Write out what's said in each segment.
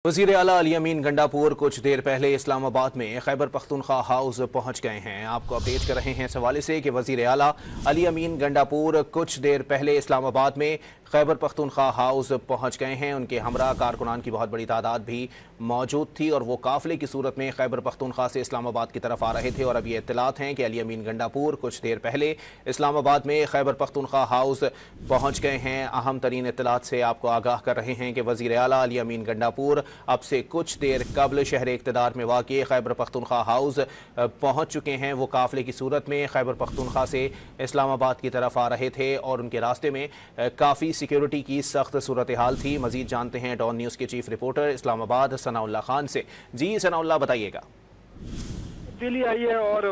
वज़ीर आला अली अमीन गंडापुर कुछ देर पहले इस्लामाबाद में खैबर पख्तूनख्वा हाउस पहुंच गए हैं। आपको अपडेट कर रहे हैं इस हवाले से कि वज़ीर आला अली अमीन गंडापुर कुछ देर पहले इस्लामाबाद में खैबर पख्तूनख्वा हाउस पहुंच गए हैं। उनके हमरा कारकुनान की बहुत बड़ी तादाद भी मौजूद थी और वो काफ़िले की सूरत में खैबर पख्तूनख्वा से इस्लामाबाद की तरफ आ रहे थे। और अब ये इत्तलात हैं कि अली अमीन गंडापुर कुछ देर पहले इस्लामाबाद में खैबर पख्तूनख्वा हाउस पहुँच गए हैं। अहम तरीन इत्तलात से आपको आगाह कर रहे हैं कि वज़ीर आला अली अमीन गंडापुर अब से कुछ देर कबल शहर इक़्तिदार में वाक़ खैबर पख्तूनख्वा हाउस पहुँच चुके हैं। वो काफ़िले की सूरत में खैबर पख्तूनख्वा से इस्लामाबाद की तरफ आ रहे थे और उनके रास्ते में काफ़ी सिक्योरिटी की सख्त सूरत हाल थी। मज़ीद जानते हैं डॉन न्यूज़ के चीफ रिपोर्टर इस्लामाबाद सनाउल्लाह खान से। जी सनाउल्लाह, बताइएगा। दिल्ली आई है और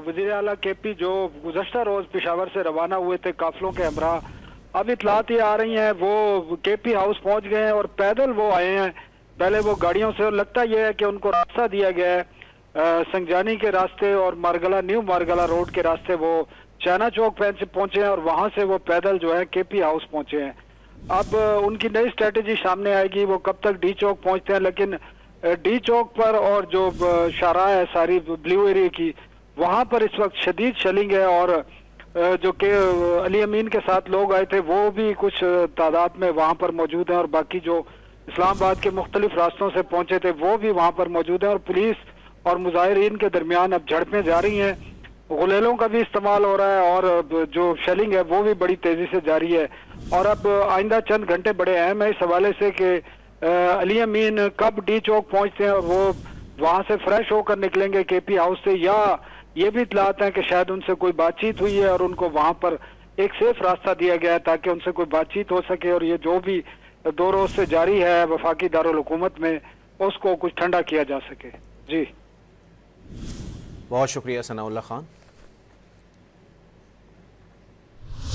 वज़ीर आला केपी जो गुज़श्ता रोज़ पेशावर से रवाना हुए थे काफिलों के हमरा, अब इतलात ये आ रही हैं वो केपी हाउस पहुंच गए हैं और पैदल वो आए हैं। पहले वो गाड़ियों से, और लगता यह है कि उनको रास्ता दिया गया है संगजानी के रास्ते और मारगला न्यू मारगला रोड के रास्ते वो चाइना चौक पे पहुंचे हैं और वहां से वो पैदल जो है केपी हाउस पहुंचे हैं। अब उनकी नई स्ट्रेटेजी सामने आएगी, वो कब तक डी चौक पहुंचते हैं। लेकिन डी चौक पर और जो शाहराह है सारी ब्लू एरिया की, वहां पर इस वक्त शदीद शेलिंग है और जो के अली अमीन के साथ लोग आए थे वो भी कुछ तादाद में वहां पर मौजूद हैं और बाकी जो इस्लामाबाद के मुख्तलिफ रास्तों से पहुंचे थे वो भी वहां पर मौजूद हैं और पुलिस और मुजाहिरीन के दरमियान अब झड़पें जारी हैं। गुलेलों का भी इस्तेमाल हो रहा है और जो शेलिंग है वो भी बड़ी तेजी से जारी है। और अब आइंदा चंद घंटे बड़े अहम है इस हवाले से कि अली अमीन कब डी चौक पहुंचते हैं और वो वहां से फ्रेश होकर निकलेंगे केपी हाउस से, या ये भी इतलात है कि शायद उनसे कोई बातचीत हुई है और उनको वहां पर एक सेफ रास्ता दिया गया है ताकि उनसे कोई बातचीत हो सके और ये जो भी 2 रोज से जारी है वफाकी दारुल हुकूमत में उसको कुछ ठंडा किया जा सके। जी बहुत शुक्रिया सनाउल्लाह खान।